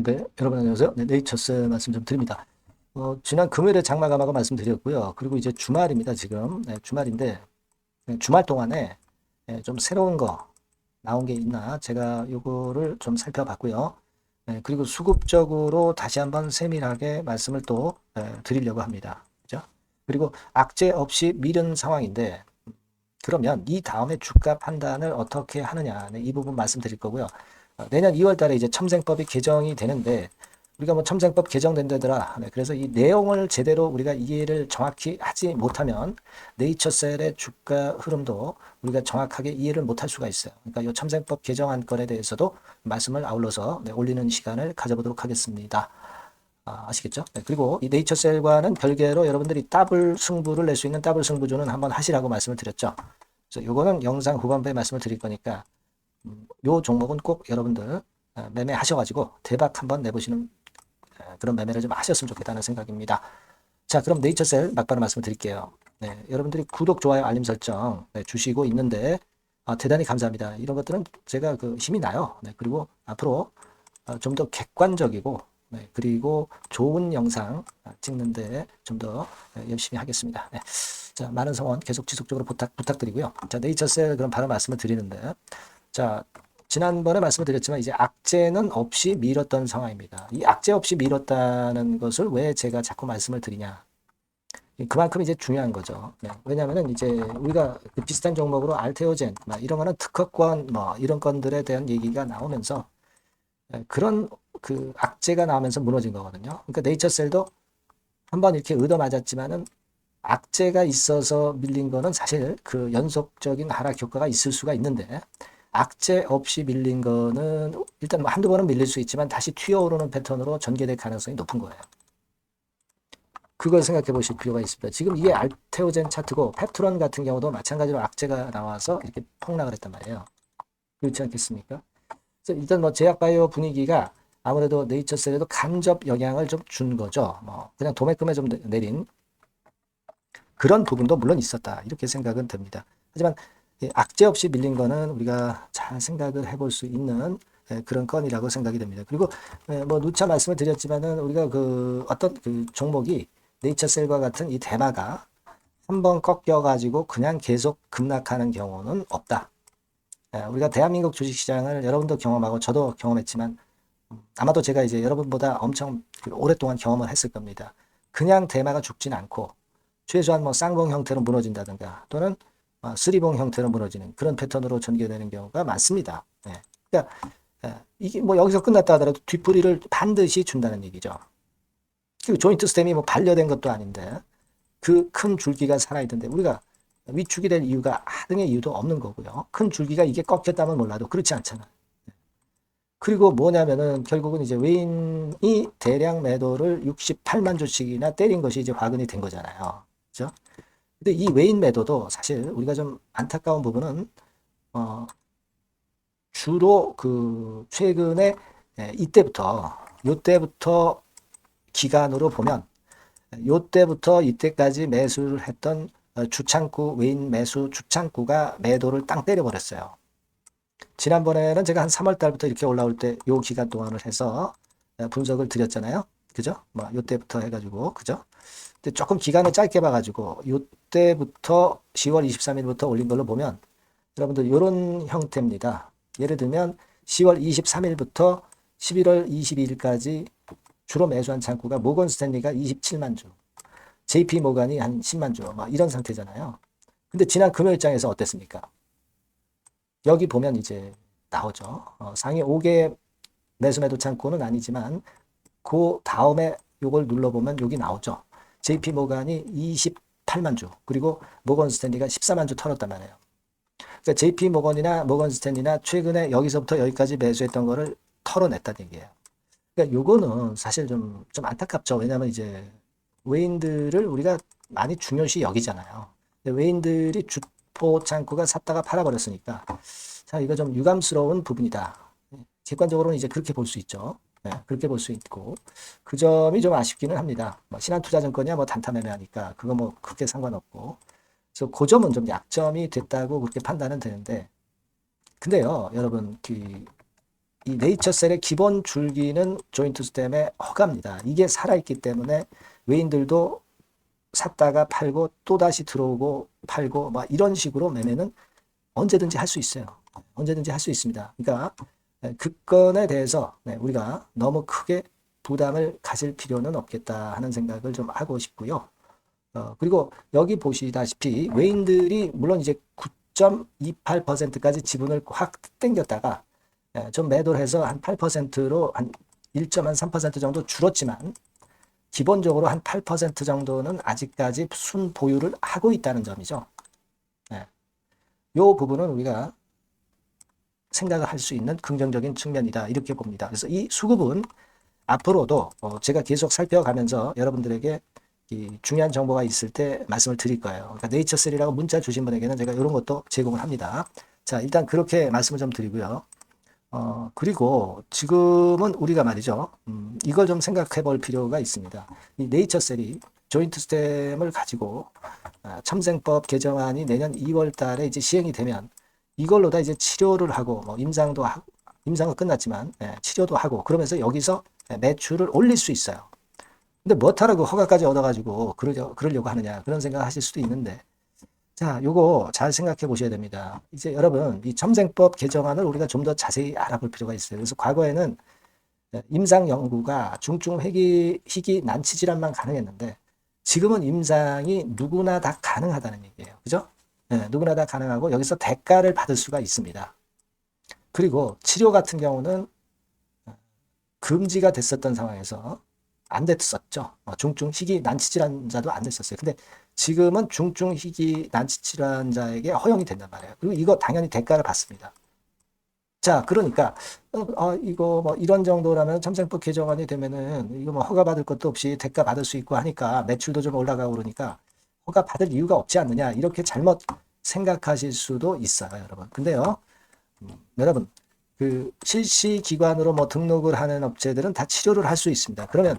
네, 여러분 안녕하세요. 네, 네이처스 말씀 좀 드립니다. 지난 금요일에 장마감하고 말씀드렸고요. 그리고 이제 주말입니다, 지금. 네, 주말인데, 네, 주말 동안에 좀 새로운 거 나온 게 있나, 제가 요거를 좀 살펴봤고요. 네, 그리고 수급적으로 다시 한번 세밀하게 말씀을 또 드리려고 합니다. 그죠? 그리고 악재 없이 미른 상황인데, 그러면 이 다음에 주가 판단을 어떻게 하느냐, 네, 이 부분 말씀드릴 거고요. 내년 2월 달에 이제 첨생법이 개정이 되는데, 우리가 뭐 첨생법 개정된다더라. 네, 그래서 이 내용을 제대로 우리가 이해를 정확히 하지 못하면 네이처셀의 주가 흐름도 우리가 정확하게 이해를 못할 수가 있어요. 그러니까 이 첨생법 개정안 건에 대해서도 말씀을 아울러서 네, 올리는 시간을 가져보도록 하겠습니다. 아시겠죠? 네, 그리고 이 네이처셀과는 별개로 여러분들이 더블 승부를 낼 수 있는 더블 승부조는 한번 하시라고 말씀을 드렸죠. 그래서 요거는 영상 후반부에 말씀을 드릴 거니까 요 종목은 꼭 여러분들 매매하셔가지고 대박 한번 내보시는 그런 매매를 좀 하셨으면 좋겠다는 생각입니다. 자, 그럼 네이처셀 막바로 말씀을 드릴게요. 네, 여러분들이 구독, 좋아요, 알림 설정 주시고 있는데 대단히 감사합니다. 이런 것들은 제가 그 힘이 나요. 네, 그리고 앞으로 좀 더 객관적이고 네, 그리고 좋은 영상 찍는데 좀 더 열심히 하겠습니다. 네. 자, 많은 성원 계속 지속적으로 부탁드리고요. 자, 네이처셀 그럼 바로 말씀을 드리는데 자, 지난번에 말씀을 드렸지만 이제 악재는 없이 밀었던 상황입니다. 이 악재 없이 밀었다는 것을 왜 제가 자꾸 말씀을 드리냐? 그만큼 이제 중요한 거죠. 네. 왜냐하면은 이제 우리가 그 비슷한 종목으로 알테오젠, 이런 거는 특허권, 이런 건들에 대한 얘기가 나오면서 그런 그 악재가 나오면서 무너진 거거든요. 그러니까 네이처셀도 한번 이렇게 얻어맞았지만은 악재가 있어서 밀린 거는 사실 그 연속적인 하락 효과가 있을 수가 있는데 악재 없이 밀린 거는 일단 뭐 한두 번은 밀릴 수 있지만 다시 튀어오르는 패턴으로 전개될 가능성이 높은 거예요. 그걸 생각해 보실 필요가 있습니다. 지금 이게 알테오젠 차트고 페트론 같은 경우도 마찬가지로 악재가 나와서 이렇게 폭락을 했단 말이에요. 그렇지 않겠습니까? 그래서 일단 뭐 제약바이오 분위기가 아무래도 네이처셀에도 간접 영향을 좀 준 거죠. 뭐 그냥 도매금에 좀 내린 그런 부분도 물론 있었다. 이렇게 생각은 됩니다. 하지만 악재 없이 밀린 거는 우리가 잘 생각을 해볼 수 있는 그런 건이라고 생각이 됩니다. 그리고 뭐 누차 말씀을 드렸지만은 우리가 그 어떤 그 종목이 네이처셀과 같은 이 테마가 한번 꺾여가지고 그냥 계속 급락하는 경우는 없다. 우리가 대한민국 주식시장을 여러분도 경험하고 저도 경험했지만 아마도 제가 이제 여러분보다 엄청 오랫동안 경험을 했을 겁니다. 그냥 테마가 죽진 않고 최소한 뭐 쌍봉 형태로 무너진다든가 또는 쓰리봉 형태로 무너지는 그런 패턴으로 전개되는 경우가 많습니다. 예. 그러니까 이게 뭐 여기서 끝났다 하더라도 뒷풀이를 반드시 준다는 얘기죠. 그리고 조인트 스템이 뭐 반려된 것도 아닌데 그 큰 줄기가 살아있던데 우리가 위축이 될 이유가 하등의 이유도 없는 거고요. 큰 줄기가 이게 꺾였다면 몰라도 그렇지 않잖아. 그리고 뭐냐면은 결국은 이제 외인이 대량 매도를 68만 주씩이나 때린 것이 이제 화근이 된 거잖아요. 그죠? 근데 이 외인 매도도 사실 우리가 좀 안타까운 부분은 어 주로 그 최근에 이때부터 기간으로 보면 요때부터 이때까지 매수를 했던 주창구 외인 매수 주창구가 매도를 땅 때려버렸어요. 지난번에는 제가 한 3월 달부터 이렇게 올라올 때 요 기간 동안을 해서 분석을 드렸잖아요. 그죠? 뭐 요때부터 해가지고 그죠? 근데 조금 기간을 짧게 봐가지고 요때부터 10월 23일부터 올린 걸로 보면 여러분들 이런 형태입니다. 예를 들면 10월 23일부터 11월 22일까지 주로 매수한 창구가 모건 스탠리가 27만 주, JP 모간이 한 10만 주, 막 이런 상태잖아요. 근데 지난 금요일장에서 어땠습니까? 여기 보면 이제 나오죠. 상위 5개 매수 매도 창구는 아니지만 그 다음에 요걸 눌러보면 여기 나오죠. JP 모간이 28만 주, 그리고 모건 스탠리가 14만 주 털었단 말이에요. 그러니까 JP 모건이나 모건 스탠리나 최근에 여기서부터 여기까지 매수했던 거를 털어냈다는 얘기예요. 그러니까 요거는 사실 좀 안타깝죠. 왜냐하면 이제 외인들을 우리가 많이 중요시 여기잖아요. 외인들이 주포 창구가 샀다가 팔아버렸으니까 자, 이거 좀 유감스러운 부분이다. 객관적으로는 이제 그렇게 볼 수 있죠. 네, 그렇게 볼 수 있고 그 점이 좀 아쉽기는 합니다. 뭐 신한투자증권이야 뭐 단타 매매하니까 그거 뭐 크게 상관없고 그래서 그 점은 좀 약점이 됐다고 그렇게 판단은 되는데 근데요 여러분 그 이 네이처셀의 기본 줄기는 조인트 스템의 허가입니다. 이게 살아있기 때문에 외인들도 샀다가 팔고 또다시 들어오고 팔고 막 이런 식으로 매매는 언제든지 할 수 있어요. 언제든지 할 수 있습니다. 그러니까 그 건에 대해서 우리가 너무 크게 부담을 가질 필요는 없겠다 하는 생각을 좀 하고 싶고요. 그리고 여기 보시다시피 외인들이 물론 이제 9.28%까지 지분을 확 땡겼다가 좀 매도를 해서 한 8%로 한 1.3% 정도 줄었지만 기본적으로 한 8% 정도는 아직까지 순 보유를 하고 있다는 점이죠. 이 부분은 우리가 생각을 할 수 있는 긍정적인 측면이다 이렇게 봅니다. 그래서 이 수급은 앞으로도 제가 계속 살펴가면서 여러분들에게 이 중요한 정보가 있을 때 말씀을 드릴 거예요. 그러니까 네이처셀이라고 문자 주신 분에게는 제가 이런 것도 제공을 합니다. 자, 일단 그렇게 말씀을 좀 드리고요. 그리고 지금은 우리가 말이죠. 이걸 좀 생각해 볼 필요가 있습니다. 이 네이처셀이 조인트 스템을 가지고 첨생법 개정안이 내년 2월 달에 이제 시행이 되면 이걸로 다 이제 치료를 하고 뭐 임상도 하고 임상은 끝났지만 치료도 하고 그러면서 여기서 매출을 올릴 수 있어요. 근데 뭐하라고 허가까지 얻어가지고 그러려고 하느냐 그런 생각 하실 수도 있는데 자, 요거 잘 생각해 보셔야 됩니다. 이제 여러분, 이 첨생법 개정안을 우리가 좀 더 자세히 알아볼 필요가 있어요. 그래서 과거에는 임상 연구가 중증 희귀 난치 질환만 가능했는데 지금은 임상이 누구나 다 가능하다는 얘기예요. 그죠? 누구나 다 가능하고 여기서 대가를 받을 수가 있습니다. 그리고 치료 같은 경우는 금지가 됐었던 상황에서 안 됐었죠. 중증 희귀 난치 질환자도 안 됐었어요. 근데 지금은 중증 희귀 난치 질환자에게 허용이 된단 말이에요. 그리고 이거 당연히 대가를 받습니다. 자, 그러니까 이거 뭐 이런 정도라면 첨생법 개정안이 되면은 이거 뭐 허가 받을 것도 없이 대가 받을 수 있고 하니까 매출도 좀 올라가고 그러니까 허가 받을 이유가 없지 않느냐 이렇게 잘못 생각하실 수도 있어요, 여러분. 근데요, 여러분 그 실시 기관으로 뭐 등록을 하는 업체들은 다 치료를 할 수 있습니다. 그러면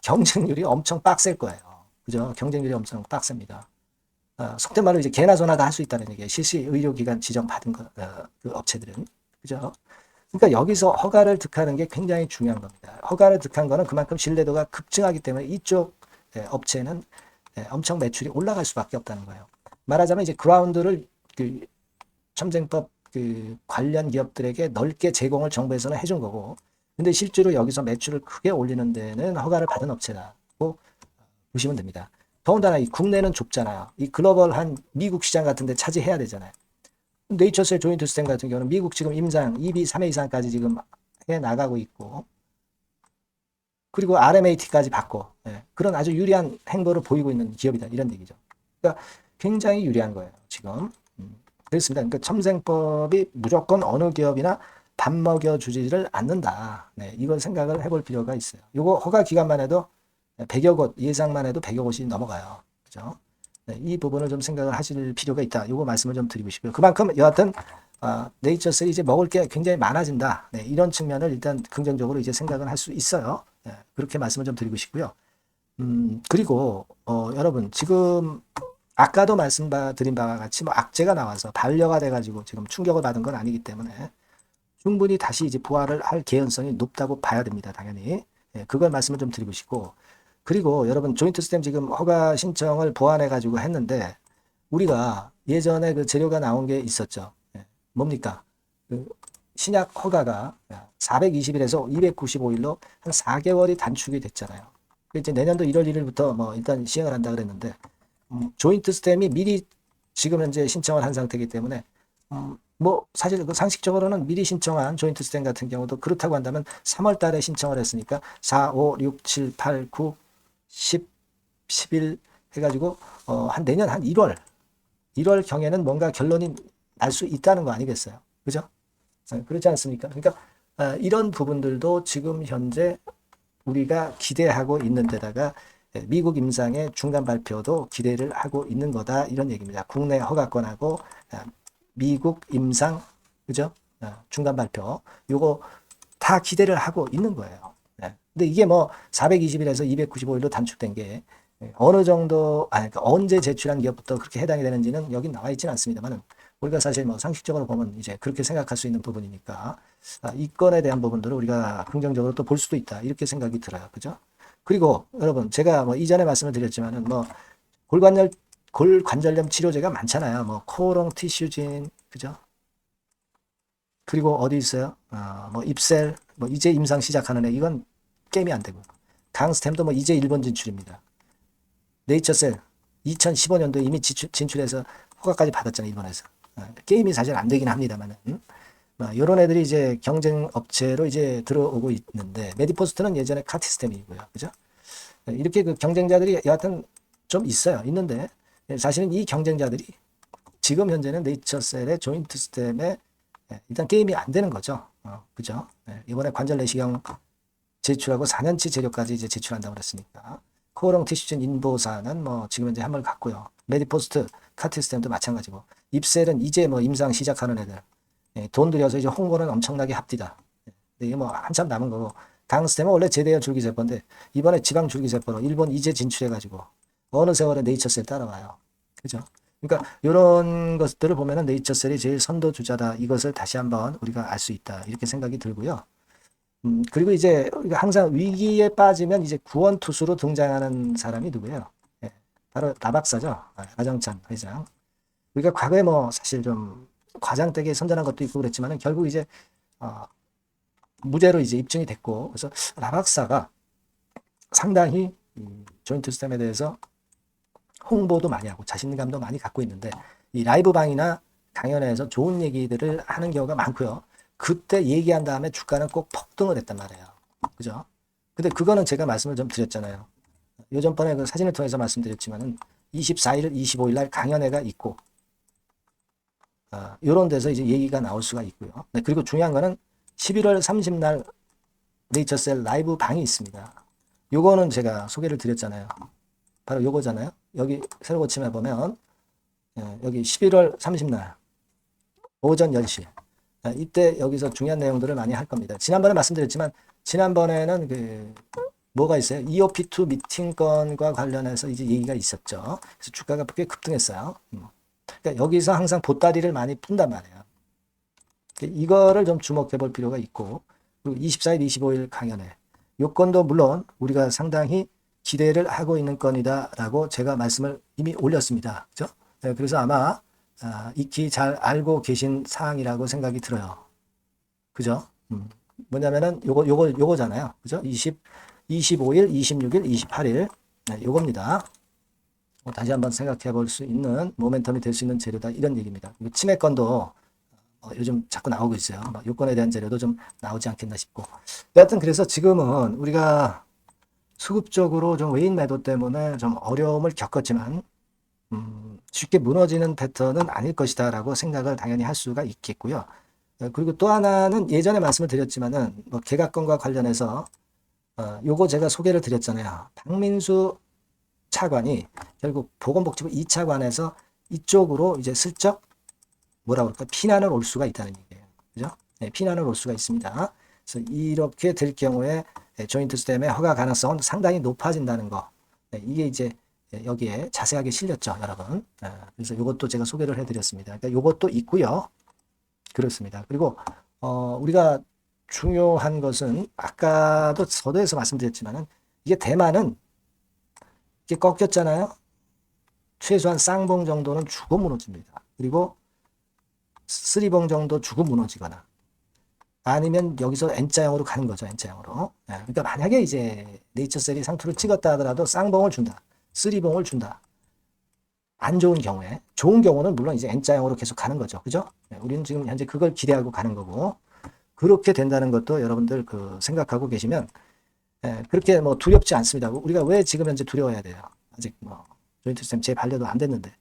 경쟁률이 엄청 빡셀 거예요. 그죠? 경쟁률이 엄청 빡셉니다. 속된 말로 이제 개나 소나 다 할 수 있다는 얘기예요. 실시 의료기관 지정 받은 그 업체들은. 그죠? 그러니까 여기서 허가를 득하는 게 굉장히 중요한 겁니다. 허가를 득한 거는 그만큼 신뢰도가 급증하기 때문에 이쪽 업체는 엄청 매출이 올라갈 수밖에 없다는 거예요. 말하자면 이제 그라운드를 그 첨생법 그 관련 기업들에게 넓게 제공을 정부에서는 해준 거고, 근데 실제로 여기서 매출을 크게 올리는 데는 허가를 받은 업체라고 보시면 됩니다. 더군다나 이 국내는 좁잖아요. 이 글로벌한 미국 시장 같은 데 차지해야 되잖아요. 네이처셀 조인트 스템 같은 경우는 미국 지금 임상 2비 3회 이상까지 지금 해 나가고 있고, 그리고 RMAT까지 받고, 그런 아주 유리한 행보를 보이고 있는 기업이다 이런 얘기죠. 그러니까 굉장히 유리한 거예요 지금. 그렇습니다. 그러니까 첨생법이 무조건 어느 기업이나 밥 먹여주지를 않는다. 이걸 생각을 해볼 필요가 있어요. 이거 허가 기간만 해도 100여 곳, 예상만 해도 100여 곳이 넘어가요. 그죠? 이 부분을 좀 생각을 하실 필요가 있다. 이거 말씀을 좀 드리고 싶고요. 그만큼 여하튼 네이처셀이 이제 먹을 게 굉장히 많아진다. 이런 측면을 일단 긍정적으로 이제 생각을 할 수 있어요. 그렇게 말씀을 좀 드리고 싶고요. 그리고 여러분 지금 아까도 말씀드린 바와 같이 뭐 악재가 나와서 반려가 돼가지고 지금 충격을 받은 건 아니기 때문에 충분히 다시 이제 부활을 할 개연성이 높다고 봐야 됩니다. 당연히. 그걸 말씀을 좀 드리고 싶고, 그리고 여러분 조인트 스템 지금 허가 신청을 보완해가지고 했는데 우리가 예전에 그 재료가 나온 게 있었죠. 뭡니까? 그 신약 허가가 420일에서 295일로 한 4개월이 단축이 됐잖아요. 이제 내년도 1월 1일부터 뭐 일단 시행을 한다 그랬는데 조인트 스템이 미리 지금 현재 신청을 한 상태이기 때문에 뭐 사실 그 상식적으로는 미리 신청한 조인트 스템 같은 경우도 그렇다고 한다면 3월 달에 신청을 했으니까 4, 5, 6, 7, 8, 9, 10, 11 해가지고 한 내년 한 1월 경에는 뭔가 결론이 날 수 있다는 거 아니겠어요? 그죠? 그렇지 않습니까? 그러니까 이런 부분들도 지금 현재 우리가 기대하고 있는 데다가 미국 임상의 중간 발표도 기대를 하고 있는 거다 이런 얘기입니다. 국내 허가권하고 미국 임상 그죠? 중간 발표 요거 다 기대를 하고 있는 거예요. 근데 이게 뭐 420일에서 295일로 단축된 게 어느 정도 그러니까 언제 제출한 기업부터 그렇게 해당이 되는지는 여기 나와 있지는 않습니다만은 우리가 사실 뭐 상식적으로 보면 이제 그렇게 생각할 수 있는 부분이니까 이 건에 대한 부분들을 우리가 긍정적으로 또 볼 수도 있다 이렇게 생각이 들어요. 그죠? 그리고 여러분 제가 뭐 이전에 말씀을 드렸지만은 뭐 골관절염 치료제가 많잖아요. 뭐 코오롱 티슈진 그죠? 그리고 어디 있어요? 뭐 입셀 뭐 이제 임상 시작하는 애 이건 게임이 안 되고 강스템도 뭐 이제 일본 진출입니다. 네이처셀 2015년도에 이미 진출해서 허가까지 받았잖아요. 일본에서. 게임이 사실 안 되긴 합니다만 이런 애들이 이제 경쟁 업체로 이제 들어오고 있는데 메디포스트는 예전에 카티스템이고요. 그죠? 이렇게 그 경쟁자들이 여하튼 좀 있어요. 있는데 사실은 이 경쟁자들이 지금 현재는 네이처셀의 조인트 스템에 일단 게임이 안 되는 거죠. 그죠? 이번에 관절 내시경 제출하고 4년치 재료까지 이제 제출한다고 그랬으니까. 코오롱 티슈진 인보사는 뭐 지금 현재 한번 갔고요. 메디포스트 카티스템도 마찬가지고. 입셀은 이제 뭐 임상 시작하는 애들. 돈 들여서 이제 홍보는 엄청나게 합디다. 이게 뭐 한참 남은 거고. 강스템은 원래 제대형 줄기세포인데 이번에 지방 줄기세포로 일본 이제 진출해가지고 어느 세월에 네이처셀 따라와요. 그죠? 그러니까 이런 것들을 보면은 네이처셀이 제일 선도주자다. 이것을 다시 한번 우리가 알 수 있다. 이렇게 생각이 들고요. 그리고 이제 우리가 항상 위기에 빠지면 이제 구원투수로 등장하는 사람이 누구예요? 예, 바로 나박사죠. 나정찬 회장. 우리가 과거에 뭐 사실 좀 과장되게 선전한 것도 있고 그랬지만은 결국 이제 어, 무죄로 이제 입증이 됐고 그래서 나박사가 상당히 조인트 스템에 대해서 홍보도 많이 하고 자신감도 많이 갖고 있는데 이 라이브 방이나 강연회에서 좋은 얘기들을 하는 경우가 많고요. 그때 얘기한 다음에 주가는 꼭 폭등을 했단 말이에요. 그죠? 근데 그거는 제가 말씀을 좀 드렸잖아요. 요전번에 그 사진을 통해서 말씀드렸지만은 24일, 25일 날 강연회가 있고 이런 데서 이제 얘기가 나올 수가 있고요. 네, 그리고 중요한 거는 11월 30날 네이처셀 라이브 방이 있습니다. 요거는 제가 소개를 드렸잖아요. 바로 요거잖아요. 여기 새로 고침해 보면 여기 11월 30날 오전 10시 이때 여기서 중요한 내용들을 많이 할 겁니다. 지난번에 말씀드렸지만 지난번에는 그 뭐가 있어요? EOP2 미팅 건과 관련해서 이제 얘기가 있었죠. 그래서 주가가 꽤 급등했어요. 그러니까 여기서 항상 보따리를 많이 푼단 말이에요. 이거를 좀 주목해 볼 필요가 있고 그리고 24일, 25일 강연회 요건도 물론 우리가 상당히 기대를 하고 있는 건이다라고 제가 말씀을 이미 올렸습니다. 그죠? 네, 그래서 아마 익히 잘 알고 계신 사항이라고 생각이 들어요. 그죠? 뭐냐면은 요거잖아요. 그죠? 25일, 26일, 28일. 네, 요겁니다. 다시 한번 생각해 볼 수 있는 모멘텀이 될 수 있는 재료다. 이런 얘기입니다. 치매건도 요즘 자꾸 나오고 있어요. 요건에 대한 재료도 좀 나오지 않겠나 싶고. 여하튼 그래서 지금은 우리가 수급적으로 좀 외인 매도 때문에 좀 어려움을 겪었지만 쉽게 무너지는 패턴은 아닐 것이다 라고 생각을 당연히 할 수가 있겠고요. 그리고 또 하나는 예전에 말씀을 드렸지만은 뭐 개각건과 관련해서 요거 제가 소개를 드렸잖아요. 박민수 차관이 결국 보건복지부 2차관에서 이쪽으로 이제 슬쩍 뭐라고 그럴까 피난을 올 수가 있다는 얘기예요. 그죠? 네, 피난을 올 수가 있습니다. 그래서 이렇게 될 경우에 조인트 스템의 허가 가능성은 상당히 높아진다는 거. 네, 이게 이제 여기에 자세하게 실렸죠, 여러분. 그래서 이것도 제가 소개를 해드렸습니다. 그러니까 이것도 있고요. 그렇습니다. 그리고 우리가 중요한 것은 아까도 서두에서 말씀드렸지만은 이게 대만은 이게 꺾였잖아요. 최소한 쌍봉 정도는 주고 무너집니다. 그리고 쓰리봉 정도 주고 무너지거나 아니면 여기서 N자형으로 가는 거죠. N자형으로. 그러니까 만약에 이제 네이처셀이 상투를 찍었다 하더라도 쌍봉을 준다. 쓰리봉을 준다. 안 좋은 경우에. 좋은 경우는 물론 이제 N자형으로 계속 가는 거죠. 그죠? 우리는 지금 현재 그걸 기대하고 가는 거고 그렇게 된다는 것도 여러분들 그 생각하고 계시면 그렇게 뭐 두렵지 않습니다. 우리가 왜 지금 현재 두려워해야 돼요? 아직 뭐 조인트 시스템 재반려도 안 됐는데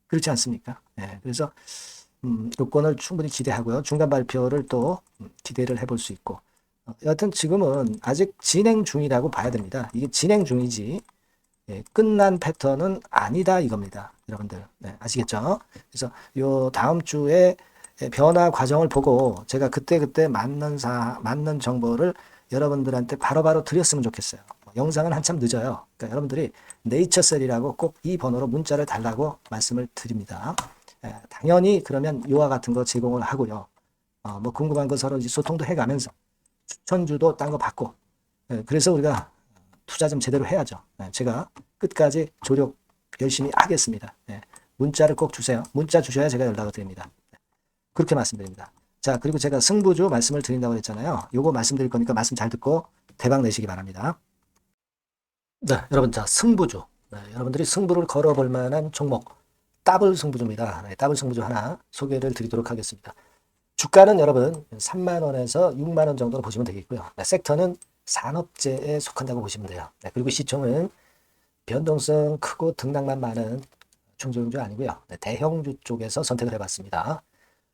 그렇지 않습니까? 그래서 요건을 충분히 기대하고요. 중간 발표를 또 기대를 해볼 수 있고 여하튼 지금은 아직 진행 중이라고 봐야 됩니다. 이게 진행 중이지 끝난 패턴은 아니다 이겁니다. 여러분들 아시겠죠? 그래서 요 다음 주에 변화 과정을 보고 제가 그때 맞는 정보를 여러분들한테 바로바로 드렸으면 좋겠어요. 영상은 한참 늦어요. 그러니까 여러분들이 네이처셀이라고 꼭 이 번호로 문자를 달라고 말씀을 드립니다. 당연히 그러면 요와 같은 거 제공을 하고요. 뭐 궁금한 거 서로 이제 소통도 해가면서 추천주도 딴 거 받고 그래서 우리가 투자 좀 제대로 해야죠. 제가 끝까지 조력 열심히 하겠습니다. 문자를 꼭 주세요. 문자 주셔야 제가 연락을 드립니다. 그렇게 말씀드립니다. 자, 그리고 제가 승부주 말씀을 드린다고 했잖아요. 요거 말씀드릴 거니까 말씀 잘 듣고 대박 내시기 바랍니다. 네, 여러분, 자, 승부주. 여러분들이 승부를 걸어볼 만한 종목, 더블 승부주입니다. 더블 승부주 하나 소개를 드리도록 하겠습니다. 주가는 여러분 3만 원에서 6만 원 정도로 보시면 되겠고요. 섹터는 산업재에 속한다고 보시면 돼요. 그리고 시총은 변동성 크고 등락만 많은 중소형주 아니고요. 대형주 쪽에서 선택을 해봤습니다.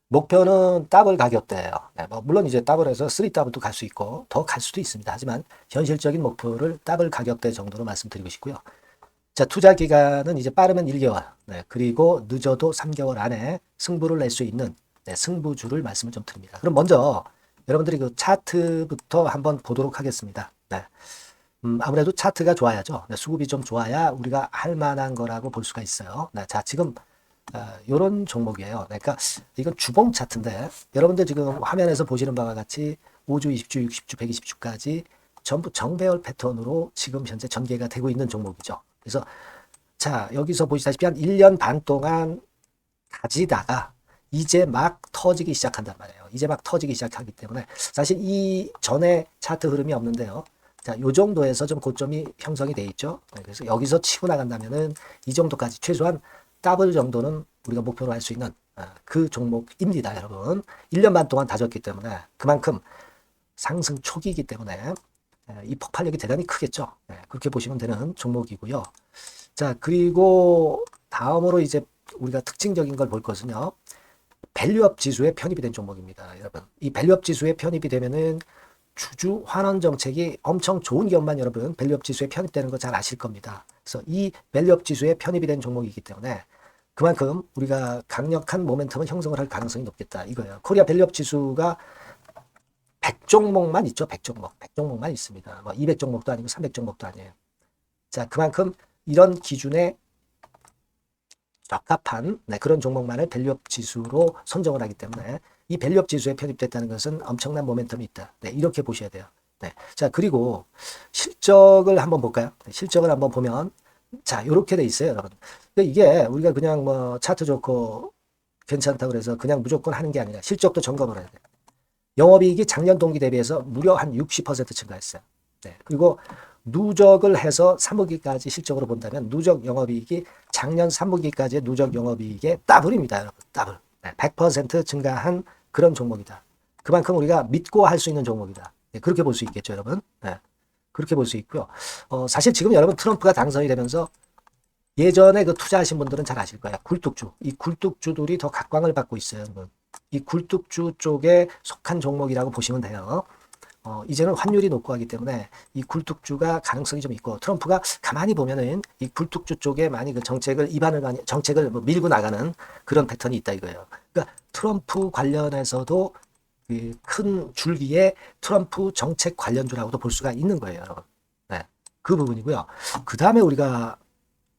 목표는 더블 가격대예요. 뭐 물론 이제 더블에서 3더블도 갈 수 있고 더 갈 수도 있습니다. 하지만 현실적인 목표를 더블 가격대 정도로 말씀드리고 싶고요. 자, 투자 기간은 이제 빠르면 1개월, 그리고 늦어도 3개월 안에 승부를 낼 수 있는 승부주를 말씀을 좀 드립니다. 그럼 먼저 여러분들이 그 차트부터 한번 보도록 하겠습니다. 아무래도 차트가 좋아야죠. 수급이 좀 좋아야 우리가 할 만한 거라고 볼 수가 있어요. 자, 지금 요런 종목이에요. 그러니까 이건 주봉 차트인데 여러분들 지금 화면에서 보시는 바와 같이 5주, 20주, 60주, 120주까지 전부 정배열 패턴으로 지금 현재 전개가 되고 있는 종목이죠. 그래서 자, 여기서 보시다시피 한 1년 반 동안 가지다가 이제 막 터지기 시작한단 말이에요. 이제 막 터지기 시작하기 때문에 사실 이 전에 차트 흐름이 없는데요. 자, 요 정도에서 좀 고점이 형성이 돼 있죠. 그래서 여기서 치고 나간다면은 이 정도까지 최소한 더블 정도는 우리가 목표로 할 수 있는 그 종목입니다, 여러분. 1년 반 동안 다졌기 때문에 그만큼 상승 초기이기 때문에 이 폭발력이 대단히 크겠죠. 그렇게 보시면 되는 종목이고요. 자, 그리고 다음으로 이제 우리가 특징적인 걸 볼 것은요. 밸류업 지수에 편입이 된 종목입니다, 여러분. 이 밸류업 지수에 편입이 되면은 주주 환원 정책이 엄청 좋은 기업만 여러분 밸류업 지수에 편입되는 거 잘 아실 겁니다. 그래서 이 밸류업 지수에 편입이 된 종목이기 때문에 그만큼 우리가 강력한 모멘텀을 형성을 할 가능성이 높겠다 이거예요. 코리아 밸류업 지수가 100종목만 있죠. 100종목. 100종목만 있습니다. 뭐 200종목도 아니고 300종목도 아니에요. 자, 그만큼 이런 기준에 적합한 그런 종목만을 밸류업 지수로 선정을 하기 때문에 이 밸류업 지수에 편입됐다는 것은 엄청난 모멘텀이 있다. 이렇게 보셔야 돼요. 자, 그리고 실적을 한번 볼까요? 실적을 한번 보면 자, 이렇게 돼 있어요, 여러분. 이게 우리가 그냥 뭐 차트 좋고 괜찮다 그래서 그냥 무조건 하는 게 아니라 실적도 점검을 해야 돼요. 영업이익이 작년 동기 대비해서 무려 한 60% 증가했어요. 그리고 누적을 해서 3분기까지 실적으로 본다면 누적 영업이익이 작년 3분기까지의 누적 영업이익의 더블입니다, 여러분. 더블. 100% 증가한 그런 종목이다. 그만큼 우리가 믿고 할 수 있는 종목이다. 그렇게 볼 수 있겠죠, 여러분. 그렇게 볼 수 있고요. 사실 지금 여러분 트럼프가 당선이 되면서 예전에 그 투자하신 분들은 잘 아실 거예요. 굴뚝주. 이 굴뚝주들이 더 각광을 받고 있어요, 여러분. 이 굴뚝주 쪽에 속한 종목이라고 보시면 돼요. 이제는 환율이 높고 하기 때문에 이 굴뚝주가 가능성이 좀 있고 트럼프가 가만히 보면은 이 굴뚝주 쪽에 많이 그 정책을 정책을 뭐 밀고 나가는 그런 패턴이 있다 이거예요. 그러니까 트럼프 관련해서도 그 큰 줄기에 트럼프 정책 관련주라고도 볼 수가 있는 거예요, 여러분. 그 부분이고요. 그 다음에 우리가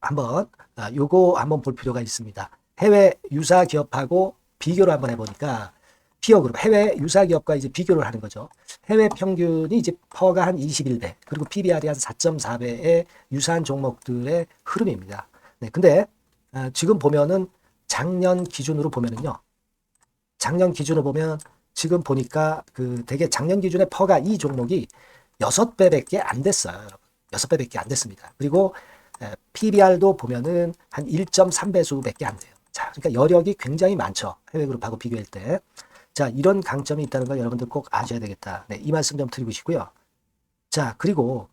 한번 요거 한번 볼 필요가 있습니다. 해외 유사 기업하고 비교를 한번 해보니까 피어그룹 해외 유사 기업과 이제 비교를 하는 거죠. 해외 평균이 이제 퍼가 한 21배, 그리고 PBR이 한 4.4배의 유사한 종목들의 흐름입니다. 근데 지금 보면은 작년 기준으로 보면은요. 작년 기준으로 보면 지금 보니까 그 되게 작년 기준의 퍼가 이 종목이 6배밖에 안 됐어요, 여러분. 6배밖에 안 됐습니다. 그리고 PBR도 보면은 한 1.3배수밖에 안 돼요. 자, 그러니까 여력이 굉장히 많죠. 해외 그룹하고 비교할 때. 자, 이런 강점이 있다는 걸 여러분들 꼭 아셔야 되겠다. 이 말씀 좀 드리고 싶고요. 자, 그리고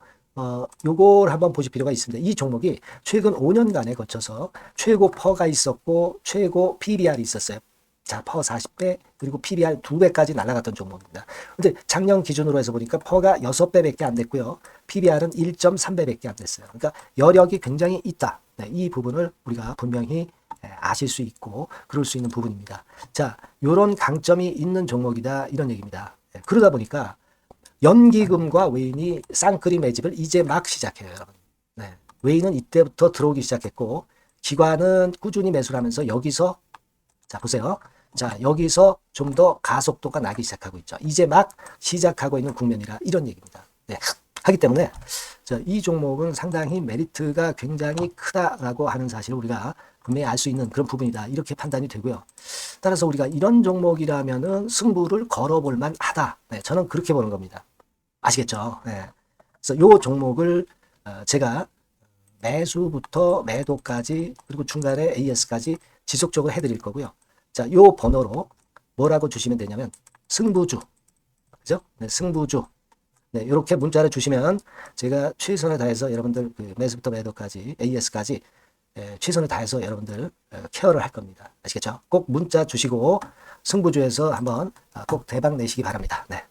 요걸 한번 보실 필요가 있습니다. 이 종목이 최근 5년간에 거쳐서 최고 퍼가 있었고 최고 PBR이 있었어요. 자, 퍼 40배 그리고 PBR 2배까지 날아갔던 종목입니다. 근데 작년 기준으로 해서 보니까 퍼가 6배밖에 안 됐고요. PBR은 1.3배밖에 안 됐어요. 그러니까 여력이 굉장히 있다. 이 부분을 우리가 분명히 아실 수 있고 그럴 수 있는 부분입니다. 자, 요런 강점이 있는 종목이다 이런 얘기입니다. 그러다 보니까 연기금과 외인이 쌍끌이 매집을 이제 막 시작해요, 여러분. 외인은 이때부터 들어오기 시작했고 기관은 꾸준히 매수를 하면서 여기서 자, 보세요. 자, 여기서 좀 더 가속도가 나기 시작하고 있죠. 이제 막 시작하고 있는 국면이라 이런 얘기입니다. 네. 하기 때문에 자, 이 종목은 상당히 메리트가 굉장히 크다라고 하는 사실을 우리가 분명히 알 수 있는 그런 부분이다. 이렇게 판단이 되고요. 따라서 우리가 이런 종목이라면은 승부를 걸어볼 만하다. 네, 저는 그렇게 보는 겁니다. 아시겠죠? 네. 그래서 요 종목을 제가 매수부터 매도까지 그리고 중간에 AS까지 지속적으로 해드릴 거고요. 자, 요 번호로 뭐라고 주시면 되냐면 승부주, 그죠? 네, 승부주. 네, 이렇게 문자를 주시면 제가 최선을 다해서 여러분들 그 매수부터 매도까지 AS까지 최선을 다해서 여러분들 케어를 할 겁니다. 아시겠죠? 꼭 문자 주시고 승부주에서 한번 꼭 대박 내시기 바랍니다. 네.